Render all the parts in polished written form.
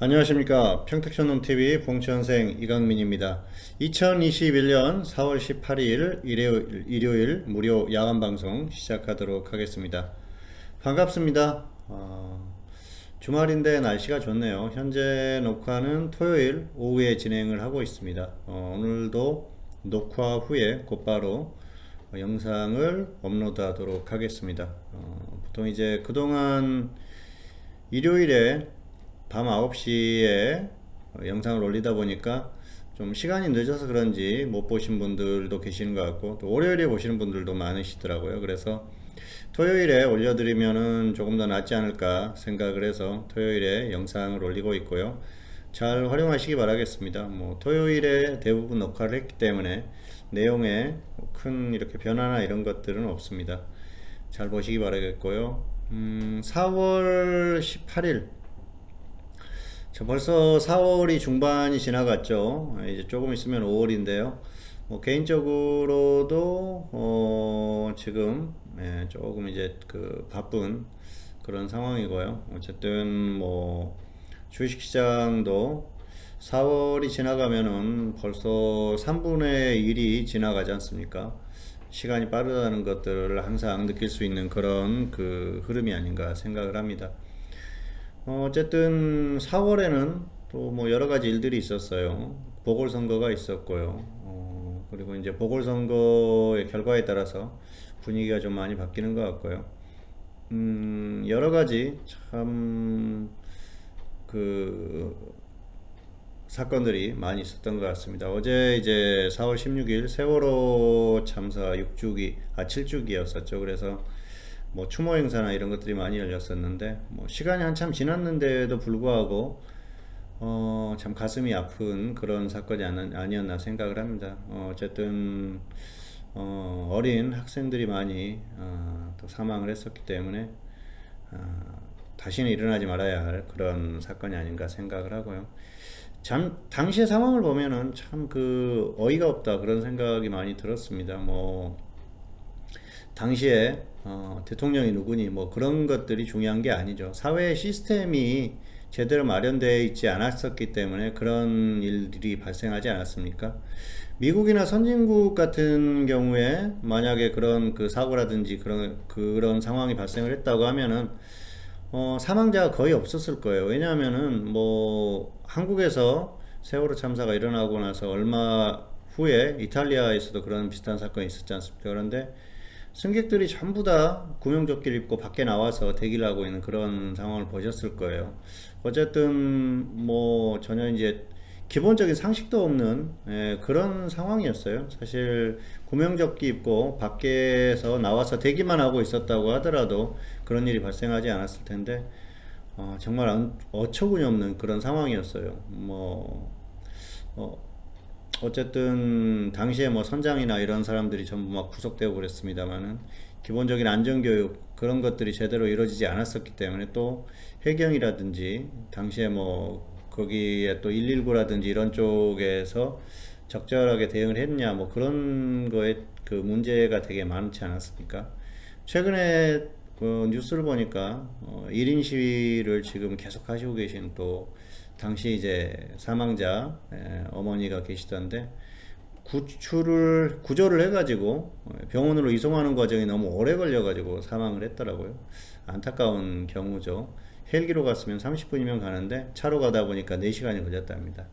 안녕하십니까. 평택촌놈TV 봉천생 이강민입니다. 2021년 4월 18일 일요일 무료 야간방송 시작하도록 하겠습니다. 반갑습니다. 주말인데 날씨가 좋네요. 현재 녹화는 토요일 오후에 진행을 하고 있습니다. 오늘도 녹화 후에 곧바로 영상을 업로드하도록 하겠습니다. 보통 이제 그동안 일요일에 밤 9시에 영상을 올리다 보니까 좀 시간이 늦어서 그런지 못 보신 분들도 계시는 것 같고, 또 월요일에 보시는 분들도 많으시더라고요. 그래서 토요일에 올려드리면은 조금 더 낫지 않을까 생각을 해서 토요일에 영상을 올리고 있고요. 잘 활용하시기 바라겠습니다. 뭐 토요일에 대부분 녹화를 했기 때문에 내용에 큰 이렇게 변화나 이런 것들은 없습니다. 잘 보시기 바라겠고요. 4월 18일, 벌써 4월이 중반이 지나갔죠. 이제 조금 있으면 5월인데요. 개인적으로도 지금 조금 이제 바쁜 그런 상황이고요. 어쨌든 주식시장도 4월이 지나가면은 벌써 3분의 1이 지나가지 않습니까? 시간이 빠르다는 것들을 항상 느낄 수 있는 그런 흐름이 아닌가 생각을 합니다. 어쨌든 4월에는 또 여러 가지 일들이 있었어요. 보궐선거가 있었고요. 그리고 이제 보궐선거의 결과에 따라서 분위기가 좀 많이 바뀌는 것 같고요. 여러 가지 참 사건들이 많이 있었던 것 같습니다. 어제 이제 4월 16일 세월호 참사 7주기였었죠. 그래서 추모 행사나 이런 것들이 많이 열렸었는데, 시간이 한참 지났는데도 불구하고 참 가슴이 아픈 그런 사건이 아니었나 생각을 합니다. 어쨌든 어린 학생들이 많이 또 사망을 했었기 때문에 다시는 일어나지 말아야 할 그런 사건이 아닌가 생각을 하고요. 참 당시의 상황을 보면은 참 어이가 없다 그런 생각이 많이 들었습니다. 당시에 대통령이 누구니 그런 것들이 중요한 게 아니죠. 사회 시스템이 제대로 마련되어 있지 않았었기 때문에 그런 일들이 발생하지 않았습니까? 미국이나 선진국 같은 경우에 만약에 그런 사고라든지 그런 상황이 발생을 했다고 하면은 사망자가 거의 없었을 거예요. 왜냐하면은 한국에서 세월호 참사가 일어나고 나서 얼마 후에 이탈리아에서도 그런 비슷한 사건이 있었지 않습니까? 그런데 승객들이 전부 다 구명조끼를 입고 밖에 나와서 대기를 하고 있는 그런 상황을 보셨을 거예요. 어쨌든 전혀 이제 기본적인 상식도 없는 그런 상황이었어요. 사실 구명조끼 입고 밖에서 나와서 대기만 하고 있었다고 하더라도 그런 일이 발생하지 않았을 텐데 정말 어처구니 없는 그런 상황이었어요. 어쨌든 당시에 선장이나 이런 사람들이 전부 막 구속되고 그랬습니다만은 기본적인 안전교육 그런 것들이 제대로 이루어지지 않았었기 때문에, 또 해경이라든지 당시에 거기에 또 119라든지 이런 쪽에서 적절하게 대응을 했냐 그런 거에 문제가 되게 많지 않았습니까? 최근에 뉴스를 보니까 1인 시위를 지금 계속 하시고 계신 또 당시 이제 사망자 어머니가 계시던데, 구조를 해가지고 병원으로 이송하는 과정이 너무 오래 걸려가지고 사망을 했더라고요. 안타까운 경우죠. 헬기로 갔으면 30분이면 가는데 차로 가다 보니까 4시간이 걸렸답니다.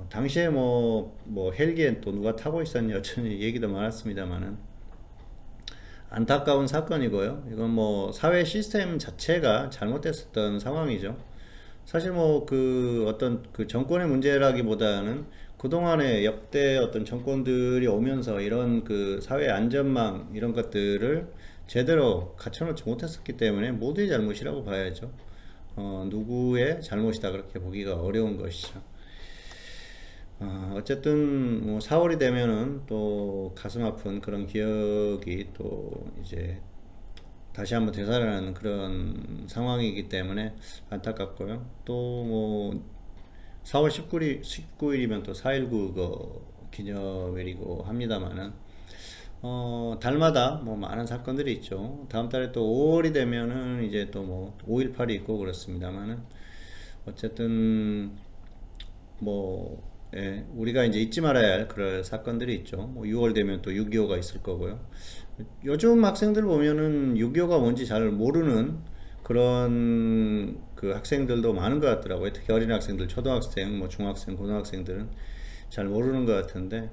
당시에 헬기엔 또 누가 타고 있었냐 어쩌니 얘기도 많았습니다만은 안타까운 사건이고요. 이건 사회 시스템 자체가 잘못됐었던 상황이죠. 사실 어떤 정권의 문제라기보다는 그동안에 역대 어떤 정권들이 오면서 이런 사회 안전망 이런 것들을 제대로 갖춰놓지 못했었기 때문에 모두의 잘못이라고 봐야죠. 누구의 잘못이다 그렇게 보기가 어려운 것이죠. 어쨌든 4월이 되면은 또 가슴 아픈 그런 기억이 또 이제 다시 한번 되살아나는 그런 상황이기 때문에 안타깝고요. 또 4월 19일이면 또 4.19 기념일이고 합니다만은 달마다 많은 사건들이 있죠. 다음 달에 또 5월이 되면은 이제 또 5.18이 있고 그렇습니다만은 어쨌든 뭐 우리가 이제 잊지 말아야 할 그런 사건들이 있죠. 뭐 6월 되면 또 6.25가 있을 거고요. 요즘 학생들 보면은 6.25가 뭔지 잘 모르는 그런 그 학생들도 많은 것 같더라고요. 특히 어린 학생들, 초등학생, 뭐 중학생, 고등학생들은 잘 모르는 것 같은데,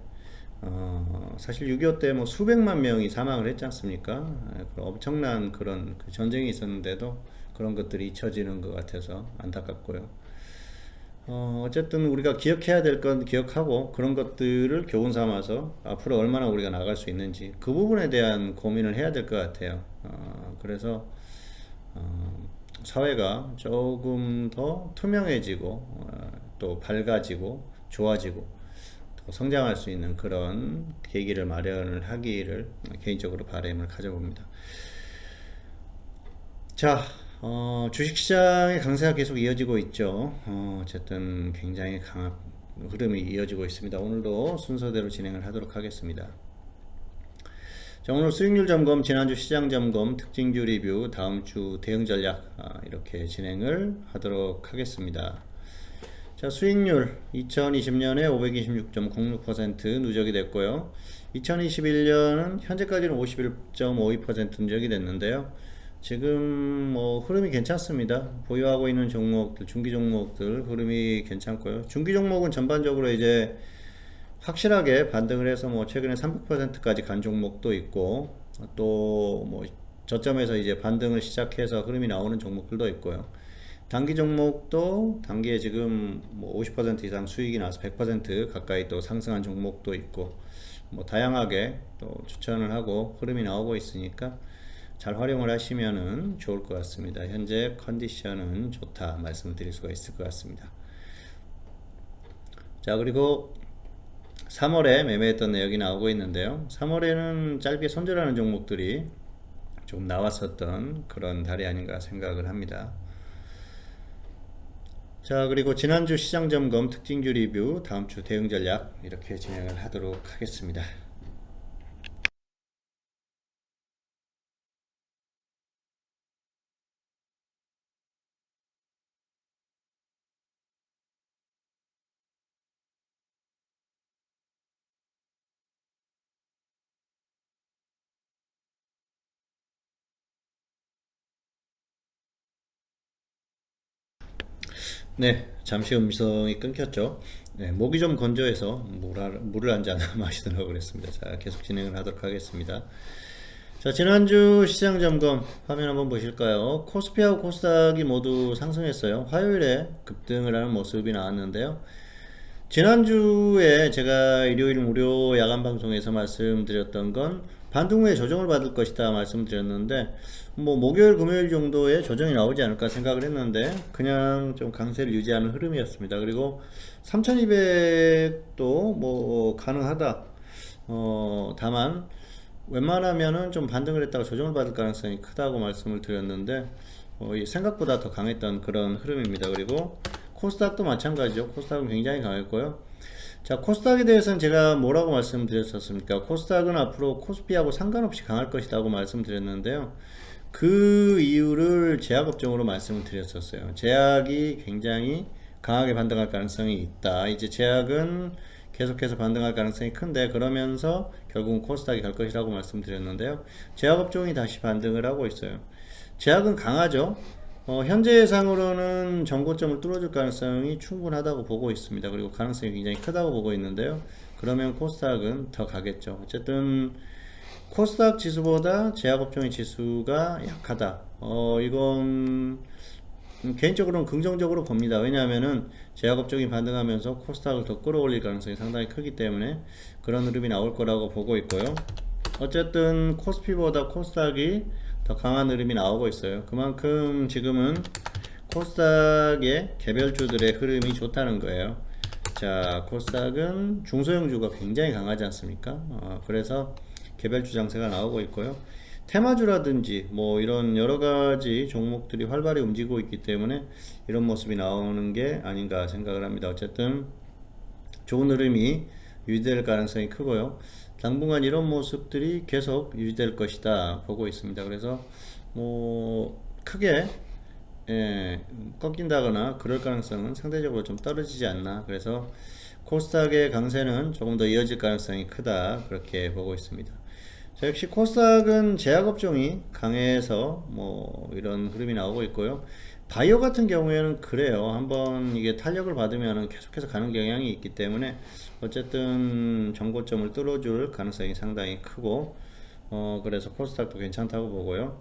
사실 6.25 때 뭐 수백만 명이 사망을 했지 않습니까? 그 엄청난 그런 그 전쟁이 있었는데도 그런 것들이 잊혀지는 것 같아서 안타깝고요. 어쨌든 우리가 기억해야 될 건 기억하고 그런 것들을 교훈 삼아서 앞으로 얼마나 우리가 나갈 수 있는지 그 부분에 대한 고민을 해야 될 것 같아요. 그래서 사회가 조금 더 투명해지고 또 밝아지고 좋아지고 더 성장할 수 있는 그런 계기를 마련을 하기를 개인적으로 바람을 가져봅니다. 자, 주식시장의 강세가 계속 이어지고 있죠. 어쨌든 굉장히 강한 흐름이 이어지고 있습니다. 오늘도 순서대로 진행을 하도록 하겠습니다. 자, 오늘 수익률 점검, 지난주 시장 점검, 특징주 리뷰, 다음주 대응 전략 이렇게 진행을 하도록 하겠습니다. 자, 수익률 2020년에 526.06% 누적이 됐고요. 2021년은 현재까지는 51.52% 누적이 됐는데요. 지금 뭐 흐름이 괜찮습니다. 보유하고 있는 종목들, 중기 종목들 흐름이 괜찮고요. 중기 종목은 전반적으로 이제 확실하게 반등을 해서 뭐 최근에 300%까지 간 종목도 있고 또 뭐 저점에서 이제 반등을 시작해서 흐름이 나오는 종목들도 있고요. 단기 종목도 단기에 지금 뭐 50% 이상 수익이 나서 100% 가까이 또 상승한 종목도 있고 뭐 다양하게 또 추천을 하고 흐름이 나오고 있으니까 잘 활용을 하시면은 좋을 것 같습니다. 현재 컨디션은 좋다 말씀드릴 수가 있을 것 같습니다. 자, 그리고 3월에 매매했던 내역이 나오고 있는데요. 3월에는 짧게 손절하는 종목들이 좀 나왔었던 그런 달이 아닌가 생각을 합니다. 자, 그리고 지난주 시장 점검, 특징주 리뷰, 다음주 대응 전략 이렇게 진행을 하도록 하겠습니다. 네, 잠시 음성이 끊겼죠. 네, 목이 좀 건조해서 물을 한 잔 마시도록 그랬습니다. 자, 계속 진행을 하도록 하겠습니다. 자, 지난주 시장 점검 화면 한번 보실까요? 코스피하고 코스닥이 모두 상승했어요. 화요일에 급등을 하는 모습이 나왔는데요. 지난주에 제가 일요일 무료 야간 방송에서 말씀드렸던 건 반등 후에 조정을 받을 것이다 말씀드렸는데 뭐 목요일 금요일 정도에 조정이 나오지 않을까 생각을 했는데 그냥 좀 강세를 유지하는 흐름이었습니다. 그리고 3200도 뭐 가능하다. 다만 웬만하면은 좀 반등을 했다가 조정을 받을 가능성이 크다고 말씀을 드렸는데 생각보다 더 강했던 그런 흐름입니다. 그리고 코스닥도 마찬가지죠. 코스닥은 굉장히 강했고요. 자, 코스닥에 대해서는 제가 뭐라고 말씀드렸었습니까? 코스닥은 앞으로 코스피하고 상관없이 강할 것이라고 말씀드렸는데요. 그 이유를 제약업종으로 말씀을 드렸었어요. 제약이 굉장히 강하게 반등할 가능성이 있다. 이제 제약은 계속해서 반등할 가능성이 큰데 그러면서 결국은 코스닥이 갈 것이라고 말씀드렸는데요. 제약업종이 다시 반등을 하고 있어요. 제약은 강하죠. 현재 예상으로는 전고점을 뚫어줄 가능성이 충분하다고 보고 있습니다. 그리고 가능성이 굉장히 크다고 보고 있는데요. 그러면 코스닥은 더 가겠죠. 어쨌든 코스닥 지수보다 제약업종의 지수가 약하다. 이건 개인적으로는 긍정적으로 봅니다. 왜냐하면은 제약업종이 반등하면서 코스닥을 더 끌어올릴 가능성이 상당히 크기 때문에 그런 흐름이 나올 거라고 보고 있고요. 어쨌든 코스피보다 코스닥이 더 강한 흐름이 나오고 있어요. 그만큼 지금은 코스닥의 개별주들의 흐름이 좋다는 거예요. 자, 코스닥은 중소형주가 굉장히 강하지 않습니까? 그래서 개별주 장세가 나오고 있고요. 테마주라든지 뭐 이런 여러가지 종목들이 활발히 움직이고 있기 때문에 이런 모습이 나오는 게 아닌가 생각을 합니다. 어쨌든 좋은 흐름이 유지될 가능성이 크고요. 당분간 이런 모습들이 계속 유지될 것이다 보고 있습니다. 그래서 뭐 크게 예, 꺾인다거나 그럴 가능성은 상대적으로 좀 떨어지지 않나. 그래서 코스닥의 강세는 조금 더 이어질 가능성이 크다. 그렇게 보고 있습니다. 자, 역시 코스닥은 제약업종이 강해서 뭐 이런 흐름이 나오고 있고요. 바이오 같은 경우에는 그래요. 한번 이게 탄력을 받으면 계속해서 가는 경향이 있기 때문에 어쨌든 정고점을 뚫어줄 가능성이 상당히 크고, 그래서 코스닥도 괜찮다고 보고요.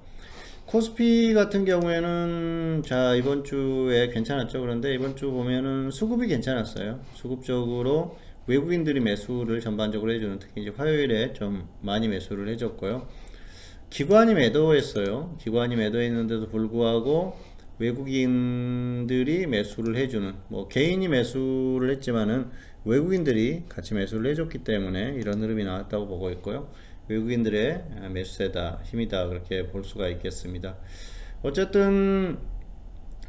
코스피 같은 경우에는 자 이번 주에 괜찮았죠. 그런데 이번 주 보면은 수급이 괜찮았어요. 수급적으로 외국인들이 매수를 전반적으로 해주는, 특히 이제 화요일에 좀 많이 매수를 해줬고요. 기관이 매도했어요. 기관이 매도했는데도 불구하고 외국인들이 매수를 해주는, 뭐 개인이 매수를 했지만은 외국인들이 같이 매수를 해줬기 때문에 이런 흐름이 나왔다고 보고 있고요. 외국인들의 매수세다, 힘이다, 그렇게 볼 수가 있겠습니다. 어쨌든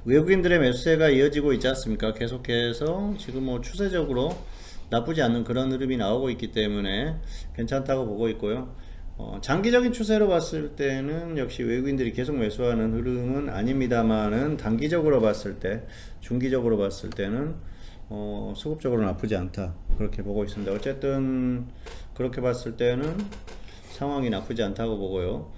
외국인들의 매수세가 이어지고 있지 않습니까? 계속해서 지금 뭐 추세적으로 나쁘지 않은 그런 흐름이 나오고 있기 때문에 괜찮다고 보고 있고요. 장기적인 추세로 봤을 때는 역시 외국인들이 계속 매수하는 흐름은 아닙니다만은, 단기적으로 봤을 때, 중기적으로 봤을 때는 수급적으로 나쁘지 않다, 그렇게 보고 있습니다. 어쨌든 그렇게 봤을 때는 상황이 나쁘지 않다고 보고요.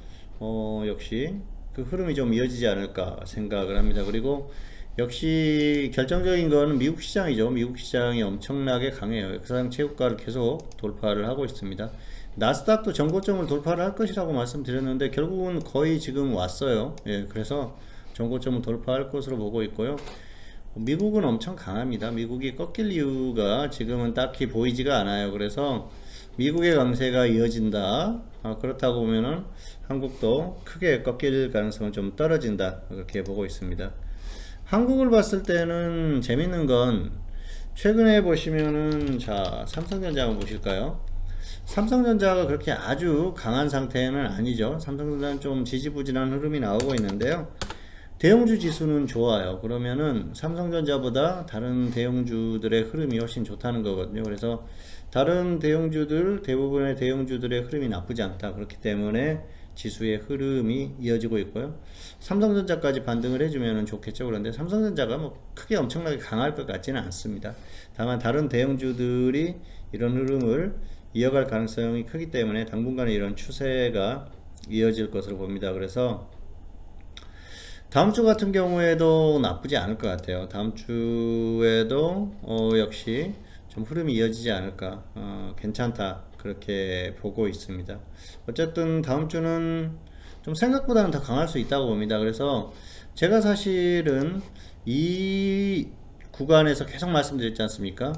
역시 그 흐름이 좀 이어지지 않을까 생각을 합니다. 그리고 역시 결정적인 거는 미국 시장이죠. 미국 시장이 엄청나게 강해요. 역사상 최고가를 계속 돌파를 하고 있습니다. 나스닥도 전고점을 돌파를 할 것이라고 말씀드렸는데 결국은 거의 지금 왔어요. 예, 그래서 전고점을 돌파할 것으로 보고 있고요. 미국은 엄청 강합니다. 미국이 꺾일 이유가 지금은 딱히 보이지가 않아요. 그래서 미국의 강세가 이어진다, 그렇다고 보면은 한국도 크게 꺾일 가능성은 좀 떨어진다, 그렇게 보고 있습니다. 한국을 봤을 때는 재밌는 건 최근에 보시면은, 자 삼성전자 한번 보실까요? 삼성전자가 그렇게 아주 강한 상태는 아니죠. 삼성전자는 좀 지지부진한 흐름이 나오고 있는데요. 대형주 지수는 좋아요. 그러면은 삼성전자보다 다른 대형주들의 흐름이 훨씬 좋다는 거거든요. 그래서 다른 대형주들, 대부분의 대형주들의 흐름이 나쁘지 않다. 그렇기 때문에 지수의 흐름이 이어지고 있고요. 삼성전자까지 반등을 해주면 좋겠죠. 그런데 삼성전자가 뭐 크게 엄청나게 강할 것 같지는 않습니다. 다만 다른 대형주들이 이런 흐름을 이어갈 가능성이 크기 때문에 당분간은 이런 추세가 이어질 것으로 봅니다. 그래서 다음 주 같은 경우에도 나쁘지 않을 것 같아요. 다음 주에도 역시 좀 흐름이 이어지지 않을까, 괜찮다, 그렇게 보고 있습니다. 어쨌든 다음 주는 좀 생각보다는 더 강할 수 있다고 봅니다. 그래서 제가 사실은 이 구간에서 계속 말씀드렸지 않습니까?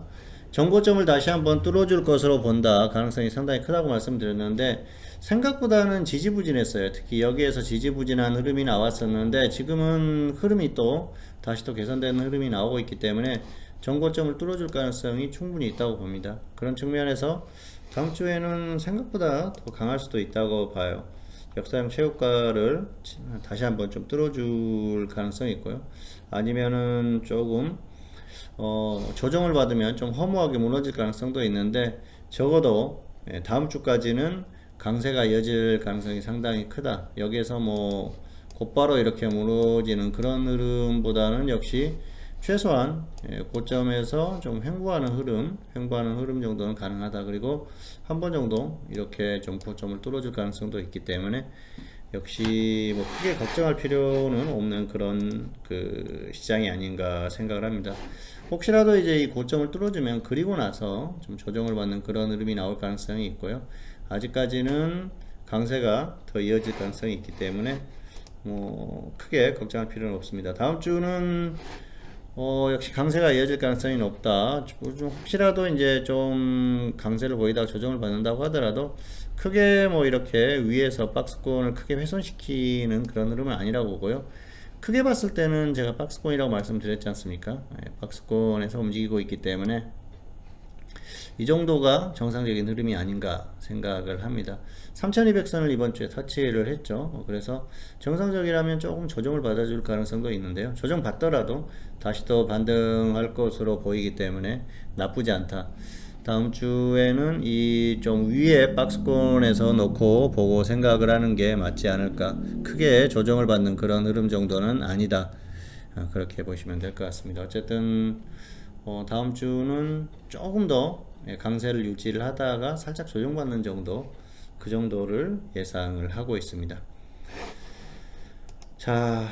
정고점을 다시 한번 뚫어줄 것으로 본다, 가능성이 상당히 크다고 말씀드렸는데 생각보다는 지지부진했어요. 특히 여기에서 지지부진한 흐름이 나왔었는데 지금은 흐름이 또 다시 또 개선되는 흐름이 나오고 있기 때문에 정고점을 뚫어줄 가능성이 충분히 있다고 봅니다. 그런 측면에서 다음 주에는 생각보다 더 강할 수도 있다고 봐요. 역사상 최고가를 다시 한번 좀 뚫어줄 가능성이 있고요. 아니면은 조금 조정을 받으면 좀 허무하게 무너질 가능성도 있는데, 적어도 다음 주까지는 강세가 이어질 가능성이 상당히 크다. 여기에서 뭐 곧바로 이렇게 무너지는 그런 흐름보다는 역시 최소한 고점에서 좀 횡보하는 흐름 정도는 가능하다. 그리고 한 번 정도 이렇게 좀 고점을 뚫어줄 가능성도 있기 때문에 역시 뭐 크게 걱정할 필요는 없는 그런 그 시장이 아닌가 생각을 합니다. 혹시라도 이제 이 고점을 뚫어주면 그리고 나서 좀 조정을 받는 그런 흐름이 나올 가능성이 있고요. 아직까지는 강세가 더 이어질 가능성이 있기 때문에 뭐 크게 걱정할 필요는 없습니다. 다음 주는 역시 강세가 이어질 가능성이 높다. 좀 혹시라도 이제 좀 강세를 보이다가 조정을 받는다고 하더라도 크게 뭐 이렇게 위에서 박스권을 크게 훼손시키는 그런 흐름은 아니라고 보고요. 크게 봤을 때는 제가 박스권이라고 말씀드렸지 않습니까? 박스권에서 움직이고 있기 때문에 이 정도가 정상적인 흐름이 아닌가 생각을 합니다. 3200선을 이번 주에 터치를 했죠. 그래서 정상적이라면 조금 조정을 받아줄 가능성도 있는데요. 조정 받더라도 다시 또 반등할 것으로 보이기 때문에 나쁘지 않다. 다음 주에는 이 좀 위에 박스권에서 놓고 보고 생각을 하는 게 맞지 않을까. 크게 조정을 받는 그런 흐름 정도는 아니다. 그렇게 보시면 될 것 같습니다. 어쨌든 다음 주는 조금 더 강세를 유지를 하다가 살짝 조정받는 정도, 그 정도를 예상을 하고 있습니다. 자,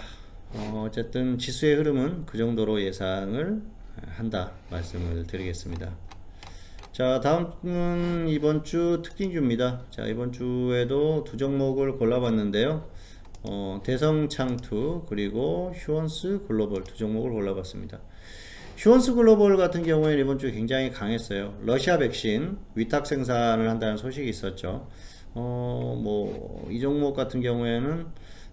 어쨌든 지수의 흐름은 그 정도로 예상을 한다 말씀을 드리겠습니다. 자, 다음은 이번 주 특징주입니다. 자, 이번 주에도 두 종목을 골라봤는데요. 대성창투 그리고 휴원스 글로벌 두 종목을 골라봤습니다. 휴원스 글로벌 같은 경우에는 이번 주에 굉장히 강했어요. 러시아 백신 위탁 생산을 한다는 소식이 있었죠. 이 종목 같은 경우에는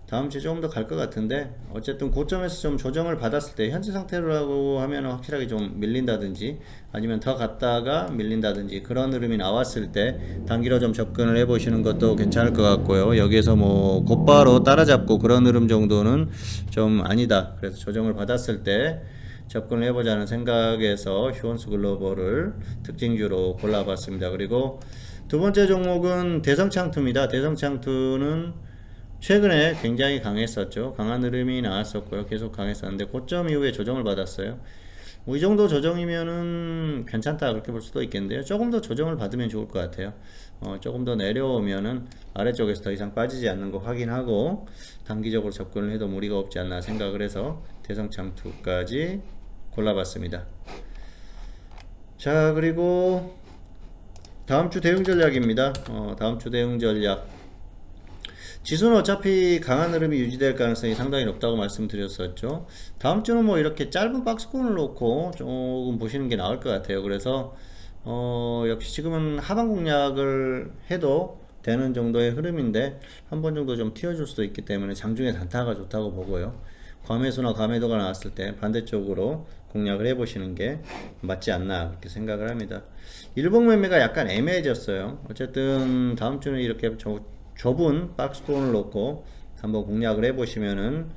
다음 주에 조금 더 갈 것 같은데, 어쨌든 고점에서 좀 조정을 받았을 때 현재 상태라고 하면 확실하게 좀 밀린다든지 아니면 더 갔다가 밀린다든지 그런 흐름이 나왔을 때 단기로 좀 접근을 해 보시는 것도 괜찮을 것 같고요. 여기에서 뭐 곧바로 따라잡고 그런 흐름 정도는 좀 아니다. 그래서 조정을 받았을 때 접근을 해보자는 생각에서 휴원스 글로벌을 특징주로 골라봤습니다. 그리고 두 번째 종목은 대성창투입니다. 대성창투는 최근에 굉장히 강했었죠. 강한 흐름이 나왔었고요. 계속 강했었는데 고점 이후에 조정을 받았어요. 뭐 이 정도 조정이면은 괜찮다 그렇게 볼 수도 있겠는데요. 조금 더 조정을 받으면 좋을 것 같아요. 조금 더 내려오면은 아래쪽에서 더 이상 빠지지 않는 거 확인하고 단기적으로 접근을 해도 무리가 없지 않나 생각을 해서 대성창투까지 골라봤습니다. 자, 그리고 다음 주 대응 전략입니다. 다음 주 대응 전략. 지수는 어차피 강한 흐름이 유지될 가능성이 상당히 높다고 말씀드렸었죠. 다음 주는 뭐 이렇게 짧은 박스권을 놓고 조금 보시는 게 나을 것 같아요. 그래서 역시 지금은 하방 공략을 해도 되는 정도의 흐름인데 한 번 정도 좀 튀어줄 수도 있기 때문에 장중에 단타가 좋다고 보고요. 과매수나 과매도가 나왔을 때 반대쪽으로 공략을 해보시는 게 맞지 않나 그렇게 생각을 합니다. 일봉 매매가 약간 애매해졌어요. 어쨌든 다음 주는 이렇게 좁은 박스권을 놓고 한번 공략을 해보시면은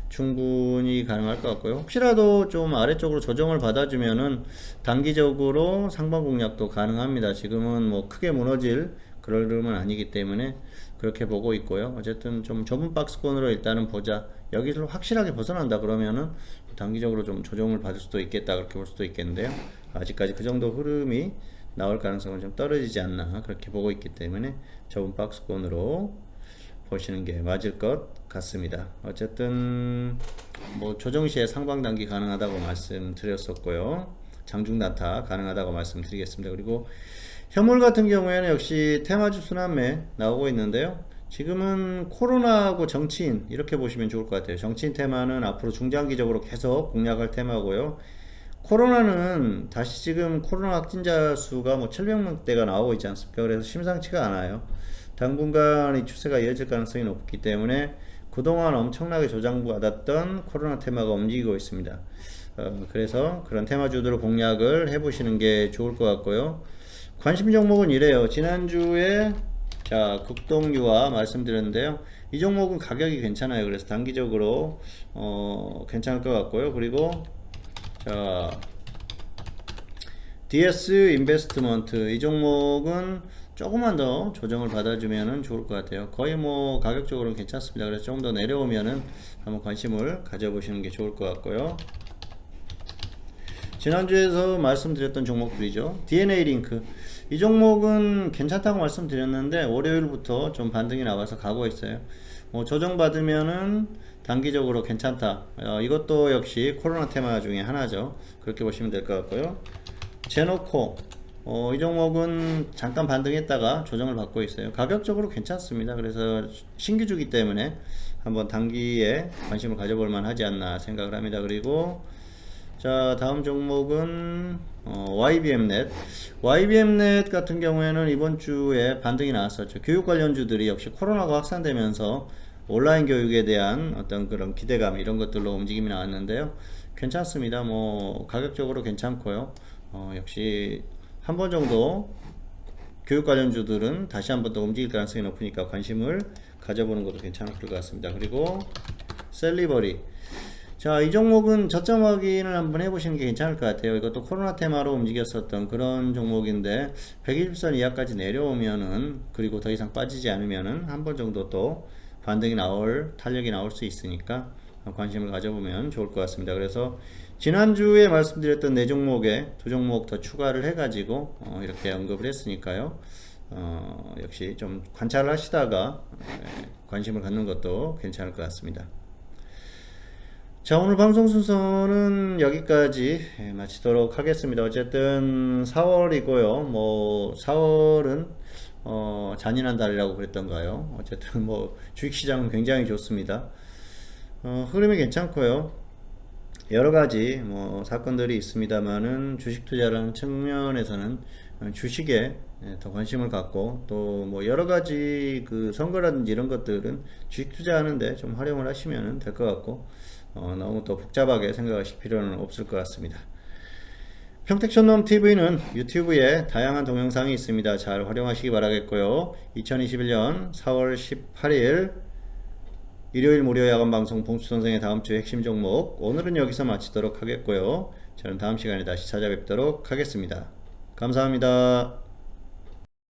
충분히 가능할 것 같고요. 혹시라도 좀 아래쪽으로 조정을 받아주면은 단기적으로 상방 공략도 가능합니다. 지금은 뭐 크게 무너질 그럴 흐름은 아니기 때문에 그렇게 보고 있고요. 어쨌든 좀 좁은 박스권으로 일단은 보자. 여기서 확실하게 벗어난다 그러면은 단기적으로 좀 조정을 받을 수도 있겠다 그렇게 볼 수도 있겠는데요. 아직까지 그 정도 흐름이 나올 가능성은 좀 떨어지지 않나 그렇게 보고 있기 때문에 좁은 박스권으로 보시는 게 맞을 것 같습니다. 어쨌든 뭐 조정 시에 상방 단기 가능하다고 말씀드렸었고요. 장중 단타 가능하다고 말씀드리겠습니다. 그리고 현물 같은 경우에는 역시 테마주 순환매 나오고 있는데요. 지금은 코로나하고 정치인 이렇게 보시면 좋을 것 같아요. 정치인 테마는 앞으로 중장기적으로 계속 공략할 테마고요. 코로나는 다시 지금 코로나 확진자 수가 뭐 700명대가 나오고 있지 않습니까? 그래서 심상치가 않아요. 당분간 이 추세가 이어질 가능성이 높기 때문에 그동안 엄청나게 조장받았던 코로나 테마가 움직이고 있습니다. 그래서 그런 테마주들을 공략을 해보시는 게 좋을 것 같고요. 관심 종목은 이래요. 지난주에 자 극동유화 말씀드렸는데요. 이 종목은 가격이 괜찮아요. 그래서 단기적으로 괜찮을 것 같고요. 그리고 자 DS 인베스트먼트 이 종목은 조금만 더 조정을 받아주면 좋을 것 같아요. 거의 뭐 가격적으로는 괜찮습니다. 그래서 조금 더 내려오면은 한번 관심을 가져보시는 게 좋을 것 같고요. 지난주에서 말씀드렸던 종목들이죠. DNA 링크 이 종목은 괜찮다고 말씀드렸는데 월요일부터 좀 반등이 나와서 가고 있어요. 뭐 조정받으면은 단기적으로 괜찮다. 이것도 역시 코로나 테마 중에 하나죠. 그렇게 보시면 될 것 같고요. 제노코 이 종목은 잠깐 반등했다가 조정을 받고 있어요. 가격적으로 괜찮습니다. 그래서 신규주기 때문에 한번 단기에 관심을 가져볼 만하지 않나 생각을 합니다. 그리고 자 다음 종목은 YBM넷 YBM넷 같은 경우에는 이번 주에 반등이 나왔었죠. 교육 관련주들이 역시 코로나가 확산되면서 온라인 교육에 대한 어떤 그런 기대감 이런 것들로 움직임이 나왔는데요. 괜찮습니다. 뭐 가격적으로 괜찮고요. 역시 한 번 정도 교육 관련주들은 다시 한 번 더 움직일 가능성이 높으니까 관심을 가져보는 것도 괜찮을 것 같습니다. 그리고 셀리버리 자, 이 종목은 저점 확인을 한번 해보시는 게 괜찮을 것 같아요. 이것도 코로나 테마로 움직였었던 그런 종목인데 120선 이하까지 내려오면은 그리고 더 이상 빠지지 않으면은 한 번 정도 또 반등이 탄력이 나올 수 있으니까 관심을 가져보면 좋을 것 같습니다. 그래서 지난주에 말씀드렸던 네 종목에 두 종목 더 추가를 해가지고 이렇게 언급을 했으니까요. 역시 좀 관찰을 하시다가 관심을 갖는 것도 괜찮을 것 같습니다. 자, 오늘 방송 순서는 여기까지 마치도록 하겠습니다. 어쨌든 4월이고요. 뭐 4월은 잔인한 달이라고 그랬던가요? 어쨌든 뭐 주식시장은 굉장히 좋습니다. 흐름이 괜찮고요. 여러 가지 뭐 사건들이 있습니다만은 주식 투자라는 측면에서는 주식에 더 관심을 갖고 또 뭐 여러 가지 그 선거라든지 이런 것들은 주식 투자하는데 좀 활용을 하시면 될 것 같고 너무 또 복잡하게 생각하실 필요는 없을 것 같습니다. 평택촌놈 TV는 유튜브에 다양한 동영상이 있습니다. 잘 활용하시기 바라겠고요. 2021년 4월 18일 일요일 무료 야간 방송 봉수선생의 다음주 핵심 종목, 오늘은 여기서 마치도록 하겠고요. 저는 다음 시간에 다시 찾아뵙도록 하겠습니다. 감사합니다.